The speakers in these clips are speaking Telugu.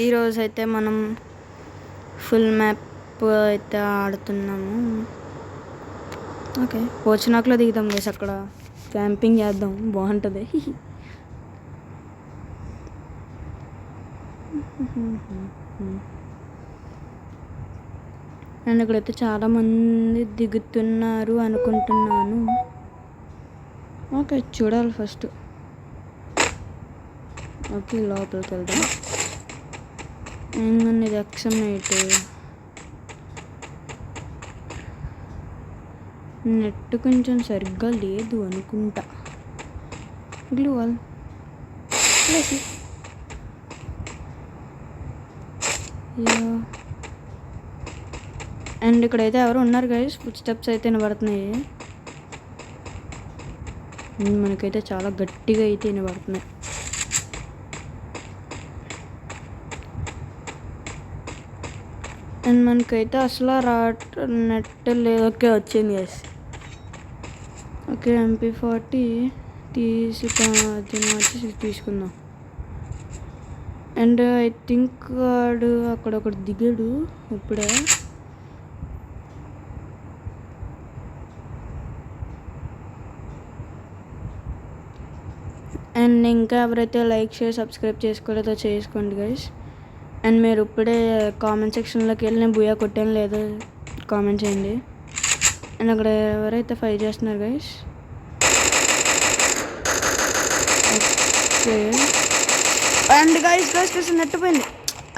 ఈరోజు అయితే మనం ఫుల్ మ్యాప్ అయితే ఆడుతున్నాము. ఓకే, పోచినాకులో దిగుతాం గైస్. అక్కడ క్యాంపింగ్ చేద్దాం, బాగుంటుంది. అండ్ ఇక్కడైతే చాలామంది దిగుతున్నారు అనుకుంటున్నాను. ఓకే, చూడాలి ఫస్ట్. ఓకే, లోపలికి వెళ్దాం. ఇది ఎక్సమ్ నైట్. నెట్ కొంచెం సరిగ్గా లేదు అనుకుంటా. అండ్ ఇక్కడైతే ఎవరు ఉన్నారు గైస్, ఫుట్ స్టెప్స్ అయితే వినబడుతున్నాయి. మనకైతే చాలా గట్టిగా అయితే వినబడుతున్నాయి. అండ్ మనకైతే అసలు నెట్ లేదు. ఓకే, వచ్చింది గైస్. ఓకే, MP40 తీసుకుందాం. అండ్ ఐ థింక్ వాడు అక్కడ ఒకటి దిగాడు ఇప్పుడే. అండ్ ఇంకా ఎవరైతే లైక్ షేర్ సబ్స్క్రైబ్ చేసుకోలేదో చేసుకోండి గైస్. అండ్ మీరు ఇప్పుడే కామెంట్ సెక్షన్లోకి వెళ్ళి నేను బుయా కొట్టాను లేదో కామెంట్ చేయండి. అండ్ అక్కడ ఎవరైతే ఫైట్ చేస్తున్నారు గైస్. ఓకే, అండ్ గైస్ నెట్టిపోయింది,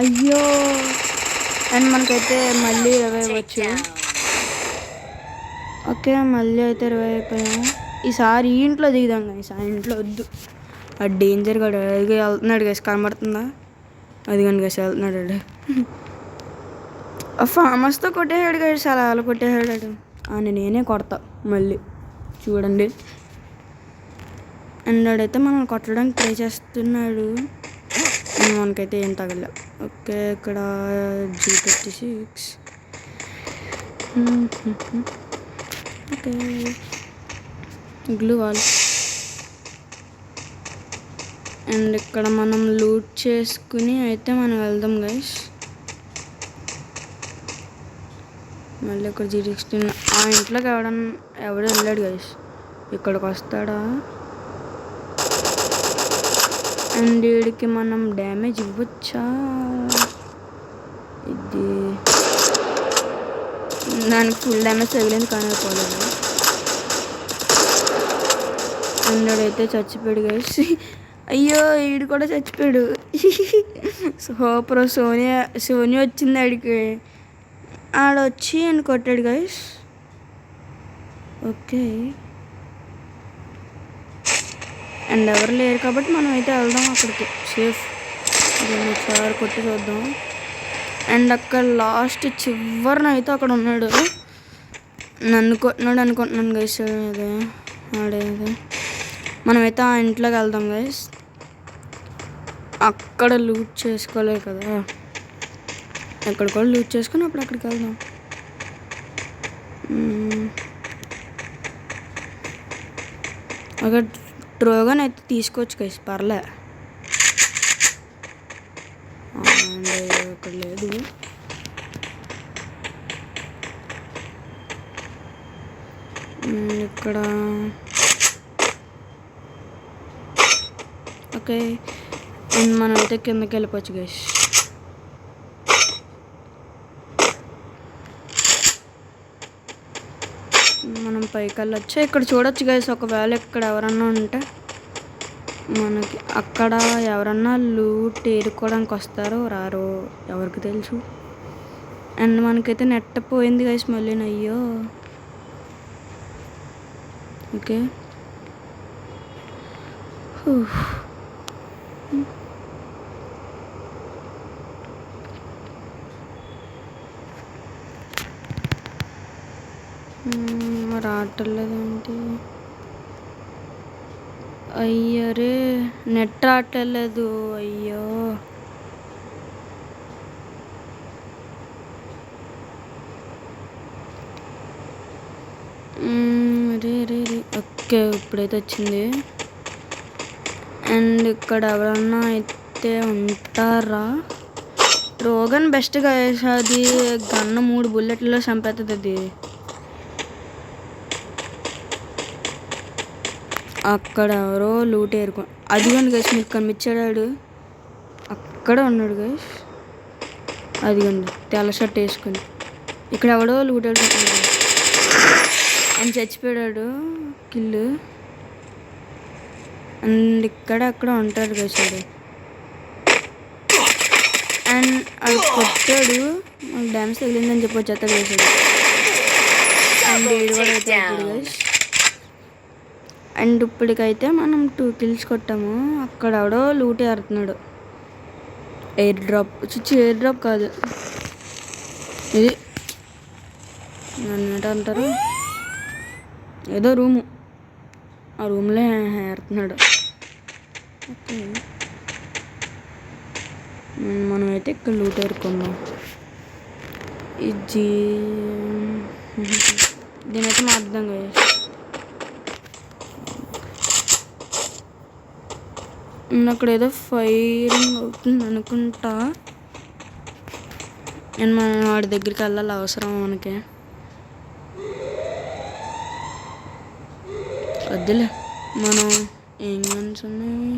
అయ్యో. అండ్ మనకైతే మళ్ళీ 20 వచ్చు. ఓకే, మళ్ళీ అయితే 20 అయిపోయాము. ఈసారి ఈ ఇంట్లో దిగుదాం గైస్. ఆ ఇంట్లో వద్దు, ఆ డేంజర్గా వెళ్తున్నాడు గైస్, కనబడుతుందా? అది కానీ గైస్ వెళ్తున్నాడు. ఆ ఫామస్తో కొట్టేసాడు గైస్, అలా కొట్టేసాడు. నేనే కొడతా మళ్ళీ, చూడండి. అండ్ వాడైతే మనం కొట్టడానికి ట్రై చేస్తున్నాడు. మనకైతే ఏం తగలే. ఓకే, ఇక్కడ G36. Okay, glue wall. And ఇక్కడ మనం లూట్ చేసుకుని అయితే మనం వెళ్దాం గైస్. మళ్ళీ ఇక్కడ G16. ఆ ఇంట్లోకి ఎవడు వెళ్ళాడు గైస్, ఇక్కడికి వస్తాడా? అండ్ వీడికి మనం డ్యామేజ్ ఇవ్వచ్చా? ఇది దానికి ఫుల్ డ్యామేజ్ తగిలింది కానీ పోలేదు. అండ్ వాడైతే చచ్చిపోయాడు గైస్. అయ్యో, వీడు కూడా చచ్చిపోయాడు. సూపర్. సోనియా వచ్చింది ఆడికి, ఆడొచ్చి అని కొట్టాడు గైస్. ఓకే, అండ్ ఎవరు లేరు కాబట్టి మనం అయితే వెళ్దాం అక్కడికి, సేఫ్. ఒకసారి కొట్టి చూద్దాం. అండ్ అక్కడ లాస్ట్ చివరిన అయితే అక్కడ ఉన్నాడు, నన్ను కొట్టినాడు అనుకుంటున్నాను గైస్. అదే ఆడేది. మనమైతే ఆ ఇంట్లోకి వెళ్దాం గైస్. అక్కడ లూట్ చేసుకోలేదు కదా, అక్కడ కూడా లూట్ చేసుకుని అప్పుడు అక్కడికి వెళ్దాం. అక్కడ డ్రోగన్ అయితే తీసుకోవచ్చు గైస్, పర్లే. ఇక్కడ లేదు. ఇక్కడ ఓకే, మనం అయితే కిందకి వెళ్ళిపోవచ్చు గైస్. మనం పైకి వెళ్ళొచ్చు. ఇక్కడ చూడొచ్చు గైస్, ఒకవేళ ఇక్కడ ఎవరన్నా ఉంటే మనకి అక్కడ ఎవరన్నా లూట్ ఏరుకోవడానికి వస్తారో రారో ఎవరికి తెలుసు. అండ్ మనకైతే నెట్ పోయింది గైస్ మళ్ళీ. అయ్యో, ఓకే. రావట్లేదేంటి? అయ్యరే, నెట్ రావట్లేదు. అయ్యో, రే. ఓకే, ఇప్పుడైతే వచ్చింది. అండ్ ఇక్కడ ఎవరన్నా అయితే ఉంటారా? Rogan best guys. అది గన్ను 3 బుల్లెట్లలో చంపేస్తుంది అది. అక్కడ ఎవరో లూట్ ఏరుకో. అదిగోండి గైస్, మీకు కనిపించాడు. అక్కడ ఉన్నాడు గైస్. అదిగోండి తెల్ల షర్ట్ వేసుకుని. ఇక్కడ ఎవడో లూట్ ఏరుకుంటున్నాడు. ఆయన చచ్చిపోయాడు. కిల్లు. అండ్ ఇక్కడ అక్కడ ఉంటాడు గైస్. అండ్ అది కొట్టాడు. మాకు డ్యామేజ్ తగిలిందని చెప్పి వచ్చేస్తాడు వేసాడు. అండ్ 7 కూడా అవుతాడు గైస్. అండ్ ఇప్పటికైతే మనం 2 kills కొట్టాము. అక్కడ ఎవడో లూట్ ఏరుతున్నాడు. ఎయిర్ డ్రాప్ ఎయిర్ డ్రాప్ కాదు ఇది, అన్నట్టు అంటారు. ఏదో రూము, ఆ రూమ్లో ఏరుతున్నాడు. ఓకే, మనమైతే ఇక్కడ లూట్ ఏరుకుందాం. ఇది దీనైతే మార్దాం కదా. అక్కడ ఏదో ఫైరింగ్ అవుతుంది అనుకుంటా. నేను మనం వాడి దగ్గరికి వెళ్ళాలి, అవసరం మనకి. వద్దులే, మనం ఏం గన్స్ ఉన్నాయి.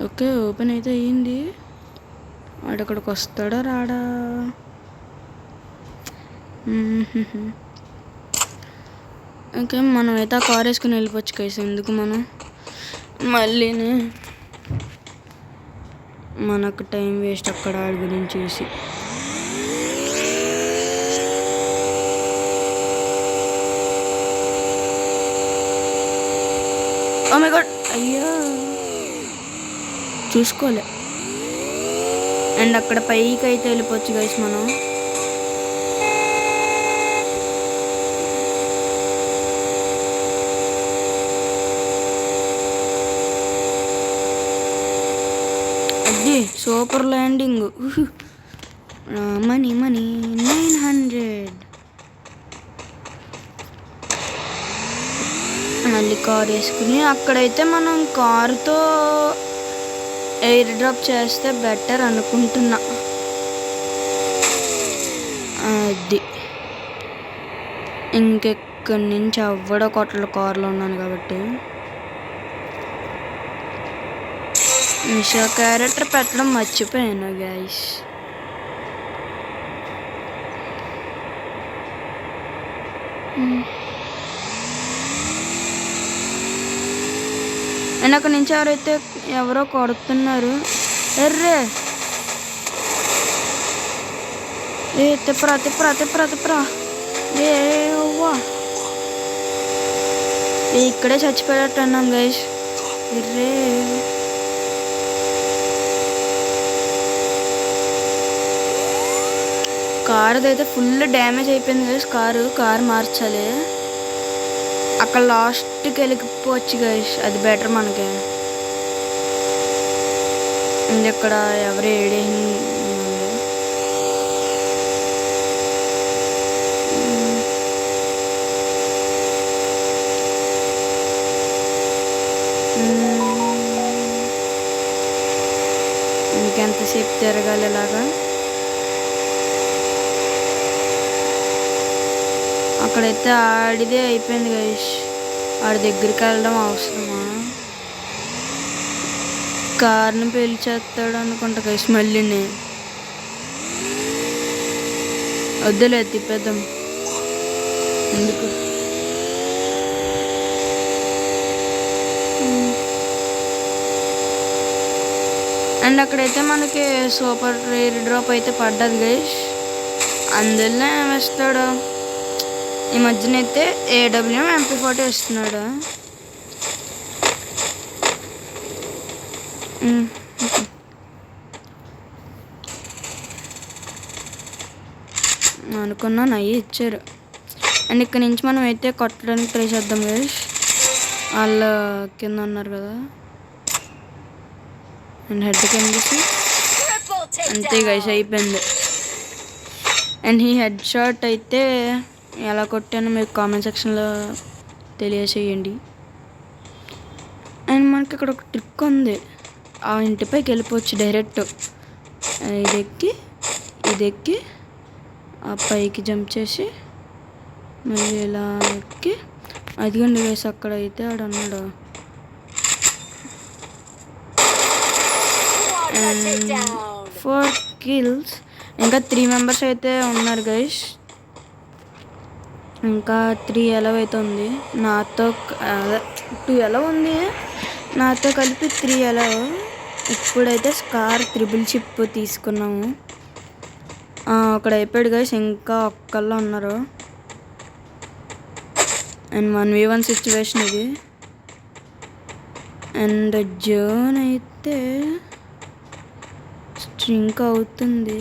ఓకే, ఓపెన్ అయితే అయ్యింది. వాడు అక్కడికి వస్తాడా రాడా? ఓకే, మనం అయితే ఆ కార్ వేసుకుని వెళ్ళిపోవచ్చు కైస్. ఎందుకు మనం మళ్ళీ మనకు టైం వేస్ట్ అక్కడ వాడి గురించి చూసి. ఓ మై గాడ్, అయ్యో చూసుకోలే. అండ్ అక్కడ పైకి అయితే వెళ్ళిపోవచ్చు గైస్ మనం. అది సూపర్ ల్యాండింగ్. మనీ 900. మళ్ళీ కార్ వేసుకుని అక్కడైతే మనం కారుతో ఎయిర్ డ్రాప్ చేస్తే బెటర్ అనుకుంటున్నా. అది ఇంకెక్కడి నుంచి అవ్వడ కొట్ల కార్లో ఉన్నాను కాబట్టి. మిషా క్యారెక్టర్ పెట్టడం మర్చిపోయాను గైస్. నేను అక్కడి నుంచి ఎవరో కొడుతున్నారు. ఎర్రే ఏ తిప్పరా తిప్పరా తిప్పరా తిప్పరా. ఏవ్వా, ఇక్కడే చచ్చిపోయేటట్టు అన్నాం గైస్. ఎర్రే కారుది అయితే ఫుల్ డ్యామేజ్ అయిపోయింది గైస్. కారు మార్చాలి. అక్కడ లాస్ట్కి వెళ్ళిపోవచ్చు గైస్, అది బెటర్ మనకి. ఇక్కడ ఎవరు ఏడే ఇంకెంతసేపు తిరగాలి ఇలాగా. అక్కడైతే ఆడిదే అయిపోయింది గైస్. ఆడి దగ్గరికి వెళ్ళడం అవసరమా? కార్ని పేల్చేస్తాడు అనుకుంటా గైస్. మళ్ళీ వద్దులే, తిప్పేద్దాం. ఎందుకు అండ్ అక్కడైతే మనకి సూపర్ ఎయిర్ డ్రాప్ అయితే పడ్డది గైస్. అందులో ఏమిస్తాడు ఈ మధ్యనైతే AWM MP40 ఇస్తున్నాడు. అనుకున్నాను అయ్యి ఇచ్చారు. అండ్ ఇక్కడ నుంచి మనం అయితే కొట్టడానికి ట్రై చేద్దాం గైస్. వాళ్ళు కింద ఉన్నారు కదా. అండ్ హెడ్ కనిపిస్తే అంతే గైస్, అయిపోయింది. అండ్ ఈ హెడ్ షాట్ అయితే ఎలా కొట్టానో మీకు కామెంట్ సెక్షన్లో తెలియచేయండి. అండ్ మనకి ఇక్కడ ఒక ట్రిక్ ఉంది. ఆ ఇంటిపైకి వెళ్ళిపోవచ్చు డైరెక్ట్. ఇది ఎక్కి ఆ పైకి జంప్ చేసి మళ్ళీ ఇలా ఎక్కి అదిగండి వేసి అక్కడ అయితే ఆడు అన్నాడు. And 4 kills. ఇంకా 3 members అయితే ఉన్నారు గైస్. ఇంకా 3 ఎలవ్ అయితే ఉంది. నాతో 2 ఎలవ్ ఉంది, నాతో కలిపి 3 ఎలవ్. ఇప్పుడైతే స్కార్ త్రిబుల్ చిప్ తీసుకున్నాము. అక్కడ అయిపోయాడు గైస్, ఇంకా ఒక్కళ్ళు ఉన్నారు. అండ్ 1v1 సిచ్యువేషన్ ఇది. అండ్ జోన్ అయితే స్ట్రింక్ అవుతుంది.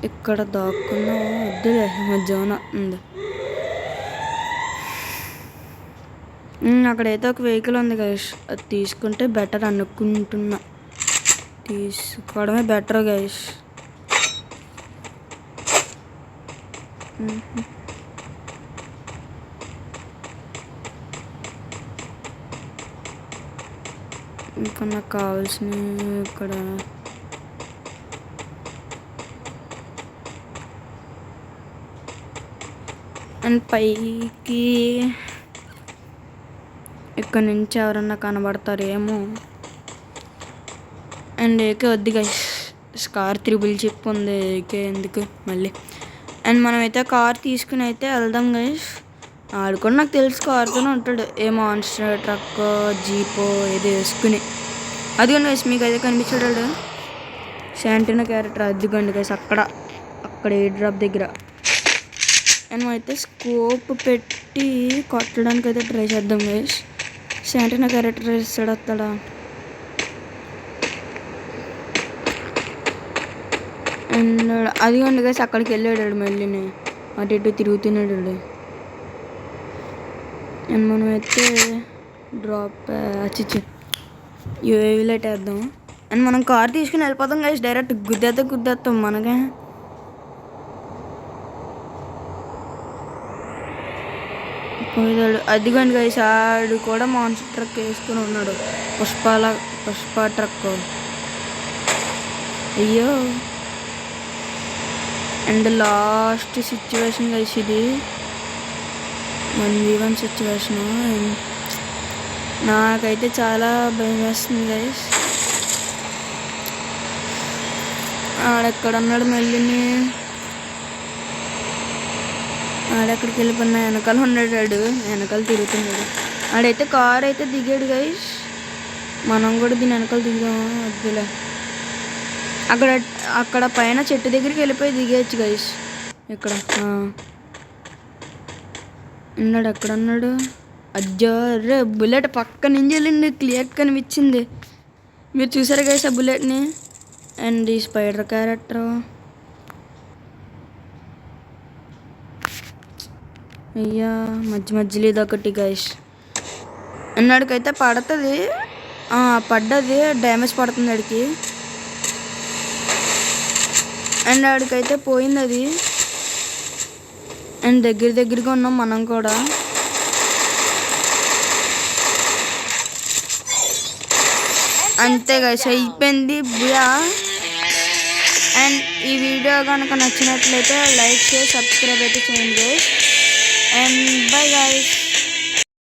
ఇక్కడ దాక్కున్నా వద్దులే, జోన్ ఉంది. అక్కడైతే ఒక వెహికల్ ఉంది గైస్, అది తీసుకుంటే బెటర్ అనుకుంటున్నా. తీసుకోవడమే బెటర్ గైస్. ఇంకా నాకు కావాల్సినవి ఇక్కడ అండ్ పైకి ఇక్కడ నుంచి ఎవరన్నా కనబడతారేమో. అండ్ ఏకే వద్దు గైస్, స్కార్ త్రిబుల్ చిప్ ఉంది, ఏకే ఎందుకు మళ్ళీ. అండ్ మనమైతే కార్ తీసుకుని అయితే వెళ్దాం గైస్. ఆడు కూడా నాకు తెలుసు కార్తోనే ఉంటాడు, ఏ మాన్స్టర్ ట్రక్ జీపో ఏదో వేసుకుని. అదిగోండి గైస్, మీకు అయితే కనిపించాడు శాంటినా క్యారెక్టర్. అదిగోండి గైస్, అక్కడ ఏ డ్రాప్ దగ్గర. అండ్ అయితే స్కోప్ పెట్టి కొట్టడానికి అయితే ట్రై చేద్దాం గైస్. శాంటినా క్యారెక్టర్ వేస్తాడు వస్తాడా. అండ్ అదిగోండి గైస్, అక్కడికి వెళ్ళాడు మళ్ళీ, అటు ఇటు తిరుగుతున్నాడు. అండ్ మనమైతే డ్రాప్ యూఏవీలో వేద్దాం. అండ్ మనం కార్ తీసుకుని వెళ్ళిపోతాం గైస్, డైరెక్ట్ గుద్దేస్తాం మనకే. పోయాడు. అదిగోండి గైస్, ఆడు కూడా మాన్స్టర్ ట్రక్ వేసుకుని ఉన్నాడు, పుష్ప ట్రక్. అయ్యో. అండ్ లాస్ట్ సిచ్యువేషన్ గైస్ ఇది, 1v1 సిచ్యువేషను. నాకైతే చాలా భయం వేస్తుంది గైస్. ఆడెక్కడన్నాడు మళ్ళీ, ఆడెక్కడికి వెళ్ళిపోయినా వెనకాల ఉన్నాడు, వెనకాల తిరుగుతున్నాడు. ఆడైతే కార్ అయితే దిగాడు గైస్, మనం కూడా దీని వెనకాల దిగాము. వద్దులే, అక్కడ పైన చెట్టు దగ్గరికి వెళ్ళిపోయి దిగేయచ్చు గైస్. ఇక్కడ ఉన్నాడు, ఎక్కడ ఉన్నాడు. అజ్జో రే, బుల్లెట్ పక్క నుంచి వెళ్ళింది, క్లియర్ కనిపించింది. మీరు చూసారు గైస్ ఆ బుల్లెట్ని. అండ్ ఈ స్పైడర్ క్యారెక్టర్, అయ్యా మధ్యలో ఇదొకటి గైస్. అన్నాడికైతే పడుతుంది, పడ్డది, డ్యామేజ్ పడుతుంది ఆడికి. అండ్ ఆడికైతే పోయింది అది. అండ్ దగ్గరగా ఉన్నాం మనం కూడా. అంతే గైస్, అయిపోయింది బుయా. అండ్ ఈ వీడియో కనుక నచ్చినట్లయితే లైక్ చేసి సబ్స్క్రైబ్ అయితే చేయండి గైస్. And bye guys.